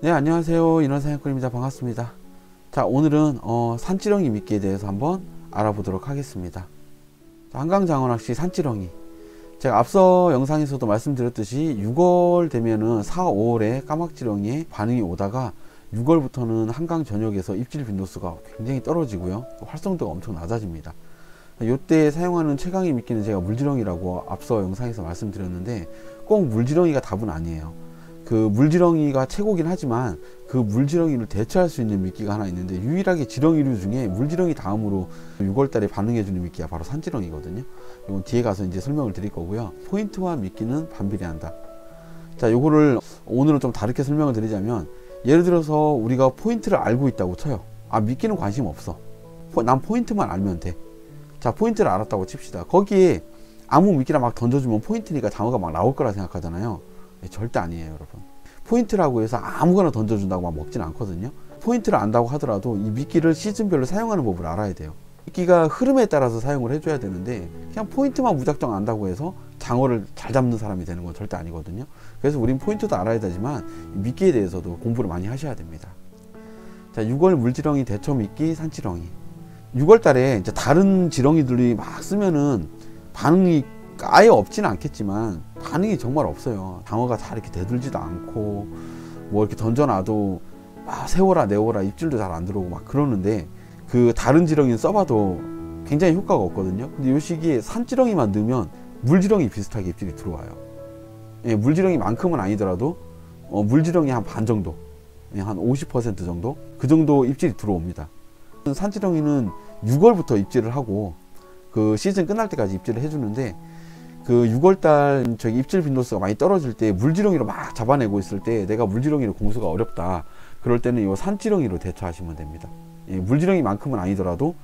네, 안녕하세요. 인원사냥꾼입니다. 반갑습니다. 자, 오늘은 산지렁이 미끼에 대해서 한번 알아보도록 하겠습니다. 자, 한강장어낚시 산지렁이, 제가 앞서 영상에서도 말씀드렸듯이 6월 되면은 4, 5월에 까막지렁이에 반응이 오다가 6월부터는 한강 전역에서 입질 빈도수가 굉장히 떨어지고요, 활성도가 엄청 낮아집니다. 이때 사용하는 최강의 미끼는 제가 물지렁이라고 앞서 영상에서 말씀드렸는데, 꼭 물지렁이가 답은 아니에요. 그 물지렁이가 최고긴 하지만 그 물지렁이를 대체할 수 있는 미끼가 하나 있는데, 유일하게 지렁이류 중에 물지렁이 다음으로 6월달에 반응해주는 미끼가 바로 산지렁이거든요. 이건 뒤에 가서 이제 설명을 드릴 거고요. 포인트와 미끼는 반비례한다. 자, 요거를 오늘은 좀 다르게 설명을 드리자면, 예를 들어서 우리가 포인트를 알고 있다고 쳐요. 아, 미끼는 관심 없어. 난 포인트만 알면 돼. 자, 포인트를 알았다고 칩시다. 거기에 아무 미끼나 막 던져주면 포인트니까 장어가 막 나올 거라 생각하잖아요. 절대 아니에요, 여러분. 포인트라고 해서 아무거나 던져준다고 막 먹진 않거든요. 포인트를 안다고 하더라도 이 미끼를 시즌별로 사용하는 법을 알아야 돼요. 미끼가 흐름에 따라서 사용을 해줘야 되는데, 그냥 포인트만 무작정 안다고 해서 장어를 잘 잡는 사람이 되는 건 절대 아니거든요. 그래서 우린 포인트도 알아야 되지만 미끼에 대해서도 공부를 많이 하셔야 됩니다. 자, 6월 물지렁이 대처 미끼 산지렁이. 6월 달에 이제 다른 지렁이들이 막 쓰면은 반응이 아예 없지는 않겠지만 반응이 정말 없어요. 장어가 잘 이렇게 대들지도 않고, 뭐 이렇게 던져놔도 막 세워라 내워라 입질도 잘 안 들어오고 막 그러는데, 그 다른 지렁이는 써봐도 굉장히 효과가 없거든요. 근데 이 시기에 산지렁이만 넣으면 물지렁이 비슷하게 입질이 들어와요. 예, 물지렁이만큼은 아니더라도 물지렁이 한 반 정도, 예, 한 50% 정도, 그 정도 입질이 들어옵니다. 산지렁이는 6월부터 입질을 하고 그 시즌 끝날 때까지 입질을 해주는데, 그 6월달 저기 입질 빈도수가 많이 떨어질 때 물지렁이로 막 잡아내고 있을 때, 내가 물지렁이로 공수가 어렵다, 그럴 때는 이 산지렁이로 대처하시면 됩니다. 예, 물지렁이만큼은 아니더라도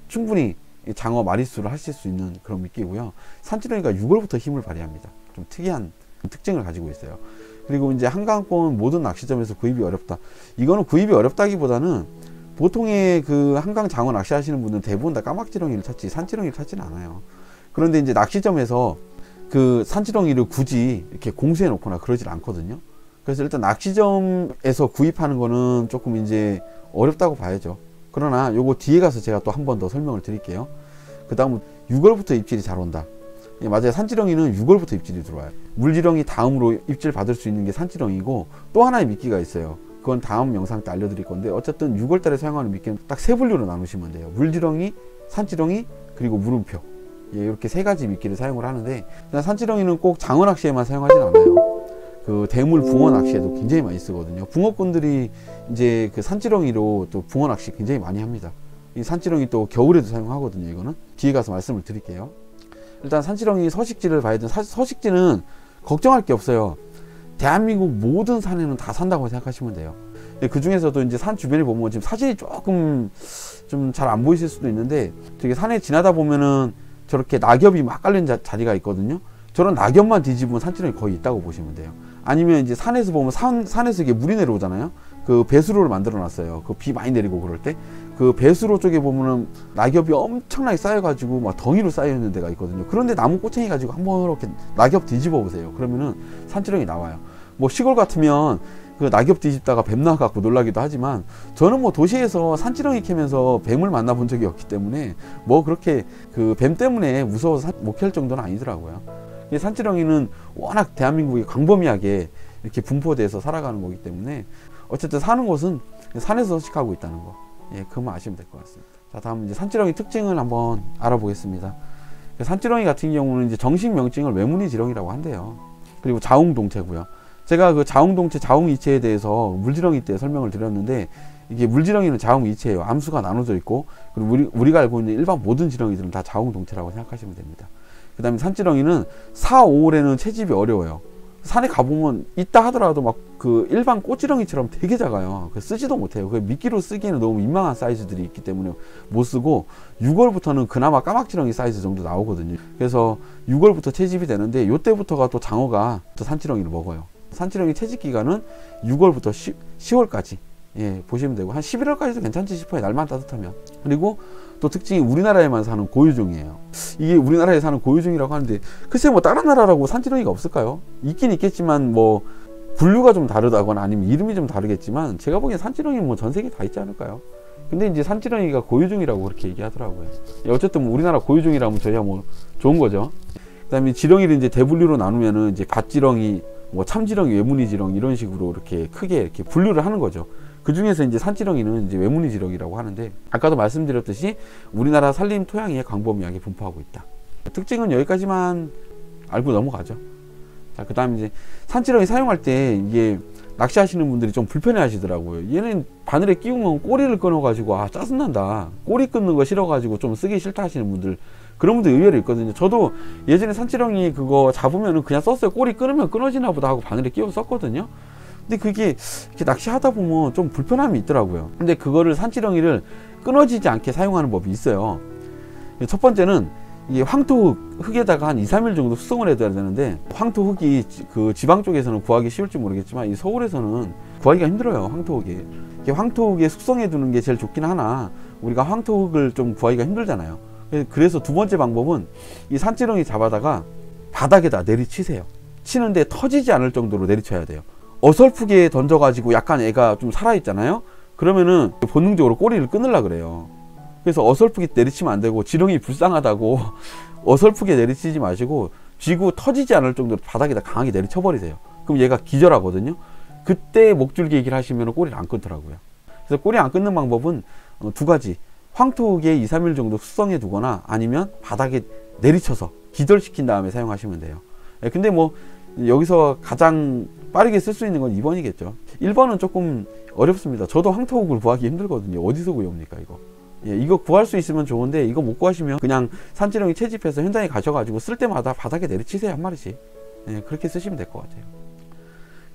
충분히 장어 마리수를 하실 수 있는 그런 미끼고요. 산지렁이가 6월부터 힘을 발휘합니다. 좀 특이한 특징을 가지고 있어요. 그리고 이제 한강권 모든 낚시점에서 구입이 어렵다. 이거는 구입이 어렵다기보다는 보통의 그 한강 장어 낚시 하시는 분들은 대부분 다 까막지렁이를 찾지 산지렁이를 찾지는 않아요. 그런데 이제 낚시점에서 그 산지렁이를 굳이 이렇게 공수해 놓거나 그러질 않거든요. 그래서 일단 낚시점에서 구입하는 거는 조금 이제 어렵다고 봐야죠. 그러나 요거 뒤에 가서 제가 또 한 번 더 설명을 드릴게요. 그 다음 6월부터 입질이 잘 온다. 예, 맞아요. 산지렁이는 6월부터 입질이 들어와요. 물지렁이 다음으로 입질 받을 수 있는 게 산지렁이고, 또 하나의 미끼가 있어요. 그건 다음 영상 때 알려드릴 건데, 어쨌든 6월달에 사용하는 미끼는 딱 세 분류로 나누시면 돼요. 물지렁이, 산지렁이, 그리고 물음표. 예, 이렇게 세 가지 미끼를 사용을 하는데, 산지렁이는 꼭 장어 낚시에만 사용하진 않아요. 그 대물 붕어 낚시에도 굉장히 많이 쓰거든요. 붕어꾼들이 이제 그 산지렁이로 또 붕어 낚시 굉장히 많이 합니다. 이 산지렁이 또 겨울에도 사용하거든요. 이거는 뒤에 가서 말씀을 드릴게요. 일단 산지렁이 서식지를 봐야 되는, 서식지는 걱정할 게 없어요. 대한민국 모든 산에는 다 산다고 생각하시면 돼요. 그 중에서도 이제 산 주변에 보면 지금 사진이 조금 좀 잘 안 보이실 수도 있는데, 되게 산에 지나다 보면은 저렇게 낙엽이 막 깔린 자리가 있거든요. 저런 낙엽만 뒤집으면 산지렁이 거의 있다고 보시면 돼요. 아니면 이제 산에서 보면 산에서 이게 물이 내려오잖아요. 그 배수로를 만들어 놨어요. 그 비 많이 내리고 그럴 때 그 배수로 쪽에 보면은 낙엽이 엄청나게 쌓여가지고 막 덩이로 쌓여 있는 데가 있거든요. 그런데 나무 꼬챙이 가지고 한번 이렇게 낙엽 뒤집어 보세요. 그러면은 산지렁이 나와요. 뭐 시골 같으면 그 낙엽 뒤집다가 뱀 나와갖고 놀라기도 하지만, 저는 뭐 도시에서 산지렁이 캐면서 뱀을 만나본 적이 없기 때문에 뭐 그렇게 그 뱀 때문에 무서워서 못 캘 정도는 아니더라고요. 이 산지렁이는 워낙 대한민국이 광범위하게 이렇게 분포돼서 살아가는 거기 때문에, 어쨌든 사는 곳은 산에서 서식하고 있다는 거, 예, 그것만 아시면 될 것 같습니다. 자, 다음 이제 산지렁이 특징을 한번 알아보겠습니다. 산지렁이 같은 경우는 이제 정식 명칭을 외무늬 지렁이라고 한대요. 그리고 자웅동체고요. 제가 그 자웅동체, 자웅이체에 대해서 물지렁이 때 설명을 드렸는데, 이게 물지렁이는 자웅이체예요. 암수가 나눠져 있고, 그리고 우리가 알고 있는 일반 모든 지렁이들은 다 자웅동체라고 생각하시면 됩니다. 그 다음에 산지렁이는 4, 5월에는 채집이 어려워요. 산에 가보면 있다 하더라도 막 그 일반 꽃지렁이처럼 되게 작아요. 쓰지도 못해요. 그 미끼로 쓰기에는 너무 민망한 사이즈들이 있기 때문에 못 쓰고, 6월부터는 그나마 까막지렁이 사이즈 정도 나오거든요. 그래서 6월부터 채집이 되는데, 요때부터가 또 장어가 또 산지렁이를 먹어요. 산지렁이 채집 기간은 6월부터 10월까지, 예, 보시면 되고, 한 11월까지도 괜찮지 싶어요. 날만 따뜻하면. 그리고 또 특징이 우리나라에만 사는 고유종이에요. 이게 우리나라에 사는 고유종이라고 하는데, 글쎄 뭐 다른 나라라고 산지렁이가 없을까요? 있긴 있겠지만 뭐 분류가 좀 다르다거나 아니면 이름이 좀 다르겠지만 제가 보기엔 산지렁이 뭐 전 세계 다 있지 않을까요? 근데 이제 산지렁이가 고유종이라고 그렇게 얘기하더라고요. 어쨌든 뭐 우리나라 고유종이라면 저희야 뭐 좋은 거죠. 그다음에 지렁이를 이제 대분류로 나누면은 이제 밭지렁이, 뭐 참지렁이, 외무늬지렁이 이런 식으로 이렇게 크게 이렇게 분류를 하는 거죠. 그 중에서 이제 산지렁이는 이제 외무늬지렁이라고 하는데, 아까도 말씀드렸듯이 우리나라 산림 토양에 광범위하게 분포하고 있다. 특징은 여기까지만 알고 넘어가죠. 자, 그 다음에 이제 산지렁이 사용할 때 이게 낚시하시는 분들이 좀 불편해 하시더라고요. 얘는 바늘에 끼우면 꼬리를 끊어가지고 아 짜증난다, 꼬리 끊는 거 싫어가지고 좀 쓰기 싫다 하시는 분들, 그런 분들 의외로 있거든요. 저도 예전에 산지렁이 그거 잡으면은 그냥 썼어요. 꼬리 끊으면 끊어지나 보다 하고 바늘에 끼워서 썼거든요. 근데 그게 이렇게 낚시하다 보면 좀 불편함이 있더라고요. 근데 그거를 산지렁이를 끊어지지 않게 사용하는 법이 있어요. 첫 번째는 이게 황토흙, 흙에다가 한 2, 3일 정도 숙성을 해둬야 되는데, 황토흙이 그 지방 쪽에서는 구하기 쉬울지 모르겠지만 이 서울에서는 구하기가 힘들어요. 황토흙이. 황토흙에 숙성해 두는 게 제일 좋긴 하나 우리가 황토흙을 좀 구하기가 힘들잖아요. 그래서 두 번째 방법은 이 산지렁이 잡아다가 바닥에다 내리치세요. 치는데 터지지 않을 정도로 내리쳐야 돼요. 어설프게 던져가지고 약간 애가 좀 살아있잖아요. 그러면은 본능적으로 꼬리를 끊으려고 그래요. 그래서 어설프게 내리치면 안 되고, 지렁이 불쌍하다고 어설프게 내리치지 마시고 쥐고 터지지 않을 정도로 바닥에다 강하게 내리쳐 버리세요. 그럼 얘가 기절하거든요. 그때 목줄기기를 하시면 꼬리를 안 끊더라고요. 그래서 꼬리 안 끊는 방법은 두 가지. 황토흙에 2, 3일 정도 숙성해 두거나 아니면 바닥에 내리쳐서 기절시킨 다음에 사용하시면 돼요. 근데 뭐 여기서 가장 빠르게 쓸 수 있는 건 2번이겠죠. 1번은 조금 어렵습니다. 저도 황토흙을 구하기 힘들거든요. 어디서 구해옵니까 이거. 이거 구할 수 있으면 좋은데 이거 못 구하시면 그냥 산지렁이 채집해서 현장에 가셔가지고 쓸 때마다 바닥에 내리치세요. 한 마리씩. 그렇게 쓰시면 될 것 같아요.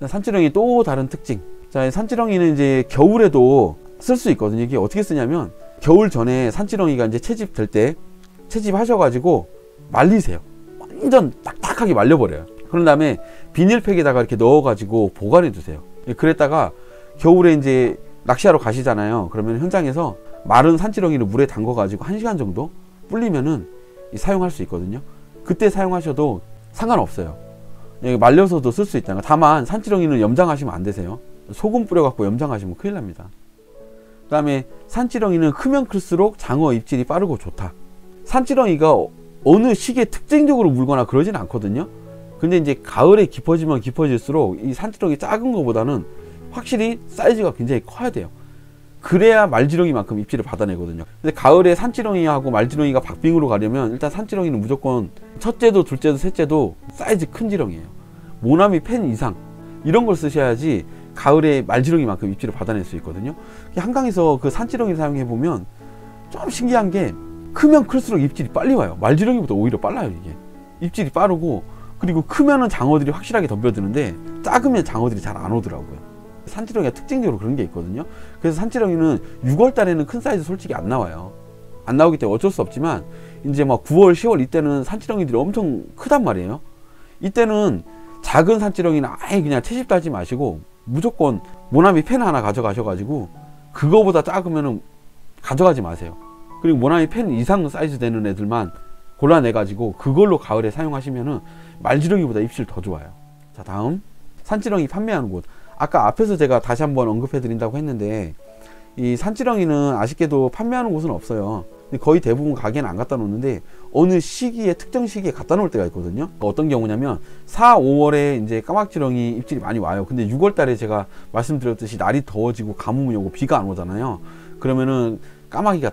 산지렁이 또 다른 특징. 자, 산지렁이는 이제 겨울에도 쓸 수 있거든요. 이게 어떻게 쓰냐면 겨울 전에 산지렁이가 이제 채집될 때 채집하셔가지고 말리세요. 완전 딱딱하게 말려버려요. 그런 다음에 비닐팩에다가 이렇게 넣어가지고 보관해 두세요. 그랬다가 겨울에 이제 낚시하러 가시잖아요. 그러면 현장에서 마른 산지렁이를 물에 담궈가지고 1시간 정도 불리면은 사용할 수 있거든요. 그때 사용하셔도 상관없어요. 말려서도 쓸 수 있잖아요. 다만 산지렁이는 염장하시면 안 되세요. 소금 뿌려갖고 염장하시면 큰일 납니다. 그 다음에 산지렁이는 크면 클수록 장어 입질이 빠르고 좋다. 산지렁이가 어느 시기에 특징적으로 물거나 그러진 않거든요. 근데 이제 가을에 깊어지면 깊어질수록 이 산지렁이 작은 것보다는 확실히 사이즈가 굉장히 커야 돼요. 그래야 말지렁이만큼 입질을 받아내거든요. 근데 가을에 산지렁이하고 말지렁이가 박빙으로 가려면 일단 산지렁이는 무조건 첫째도 둘째도 셋째도 사이즈 큰 지렁이에요. 모나미 펜 이상 이런 걸 쓰셔야지 가을에 말지렁이만큼 입질을 받아낼 수 있거든요. 한강에서 그 산지렁이를 사용해 보면 좀 신기한 게 크면 클수록 입질이 빨리 와요. 말지렁이보다 오히려 빨라요. 이게 입질이 빠르고, 그리고 크면은 장어들이 확실하게 덤벼드는데 작으면 장어들이 잘 안 오더라고요. 산지렁이가 특징적으로 그런 게 있거든요. 그래서 산지렁이는 6월 달에는 큰 사이즈 솔직히 안 나와요. 안 나오기 때문에 어쩔 수 없지만 이제 막 9월, 10월 이때는 산지렁이들이 엄청 크단 말이에요. 이때는 작은 산지렁이는 아예 그냥 채집 달지 마시고 무조건 모나미 펜 하나 가져가셔가지고 그거보다 작으면은 가져가지 마세요. 그리고 모나미 펜 이상 사이즈 되는 애들만 골라내가지고 그걸로 가을에 사용하시면은 말지렁이보다 입질 더 좋아요. 자, 다음 산지렁이 판매하는 곳. 아까 앞에서 제가 다시 한번 언급해 드린다고 했는데, 이 산지렁이는 아쉽게도 판매하는 곳은 없어요. 거의 대부분 가게는 안 갖다 놓는데 어느 시기에, 특정 시기에 갖다 놓을 때가 있거든요. 어떤 경우냐면 4, 5월에 이제 까막지렁이 입질이 많이 와요. 근데 6월 달에 제가 말씀드렸듯이 날이 더워지고 가뭄이 오고 비가 안 오잖아요. 그러면은 까마귀가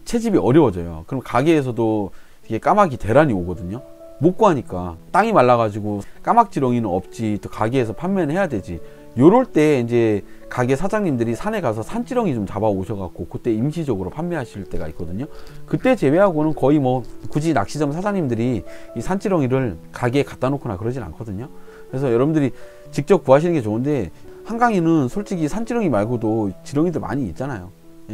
채집이 어려워져요. 그럼 가게에서도 이게 까마귀 대란이 오거든요. 못 구하니까. 땅이 말라가지고 까막지렁이는 없지, 또 가게에서 판매는 해야 되지. 요럴 때 이제 가게 사장님들이 산에 가서 산지렁이 좀 잡아 오셔갖고 그때 임시적으로 판매하실 때가 있거든요. 그때 제외하고는 거의 뭐 굳이 낚시점 사장님들이 이 산지렁이를 가게에 갖다 놓거나 그러진 않거든요. 그래서 여러분들이 직접 구하시는 게 좋은데, 한강에는 솔직히 산지렁이 말고도 지렁이들 많이 있잖아요.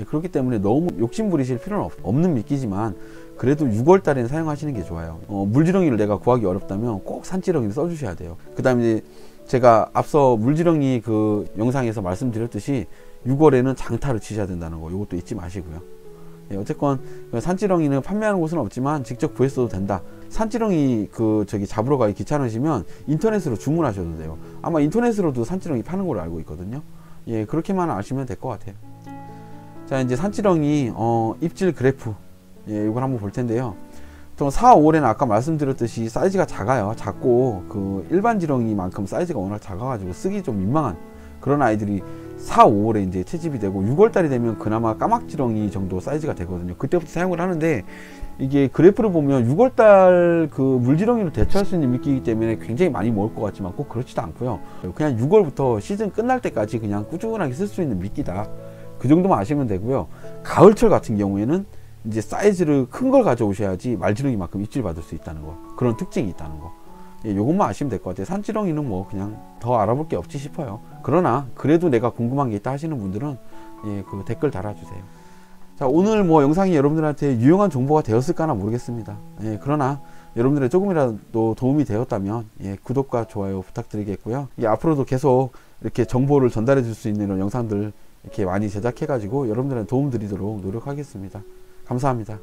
그렇기 때문에 너무 욕심 부리실 필요는 없는 미끼지만 그래도 6월 달에는 사용하시는 게 좋아요. 물지렁이를 내가 구하기 어렵다면 꼭 산지렁이를 써주셔야 돼요. 그 다음에 이제 제가 앞서 물지렁이 그 영상에서 말씀드렸듯이 6월에는 장타를 치셔야 된다는 거, 이것도 잊지 마시고요. 예, 어쨌건 산지렁이는 판매하는 곳은 없지만 직접 구했어도 된다. 산지렁이 저기 잡으러 가기 귀찮으시면 인터넷으로 주문하셔도 돼요. 아마 인터넷으로도 산지렁이 파는 걸로 알고 있거든요. 예, 그렇게만 아시면 될 것 같아요. 자, 이제 산지렁이 입질 그래프, 예, 이걸 한번 볼 텐데요. 또 4, 5월에는 아까 말씀드렸듯이 사이즈가 작아요. 작고 일반 지렁이만큼 사이즈가 워낙 작아가지고 쓰기 좀 민망한 그런 아이들이 4, 5월에 이제 채집이 되고 6월달이 되면 그나마 까막지렁이 정도 사이즈가 되거든요. 그때부터 사용을 하는데 이게 그래프를 보면 6월달 물지렁이로 대처할 수 있는 미끼이기 때문에 굉장히 많이 먹을 것 같지만 꼭 그렇지도 않고요. 그냥 6월부터 시즌 끝날 때까지 그냥 꾸준하게 쓸 수 있는 미끼다. 그 정도만 아시면 되고요. 가을철 같은 경우에는 이제 사이즈를 큰 걸 가져오셔야지 말지렁이만큼 입질 받을 수 있다는 거, 그런 특징이 있다는 거. 예, 요것만 아시면 될 것 같아요. 산지렁이는 뭐 그냥 더 알아볼 게 없지 싶어요. 그러나 그래도 내가 궁금한 게 있다 하시는 분들은 예, 댓글 달아주세요. 자, 오늘 뭐 영상이 여러분들한테 유용한 정보가 되었을까나 모르겠습니다. 예, 그러나 여러분들의 조금이라도 도움이 되었다면 예, 구독과 좋아요 부탁드리겠고요. 예, 앞으로도 계속 이렇게 정보를 전달해 줄 수 있는 이런 영상들 이렇게 많이 제작해 가지고 여러분들한테 도움 드리도록 노력하겠습니다. 감사합니다.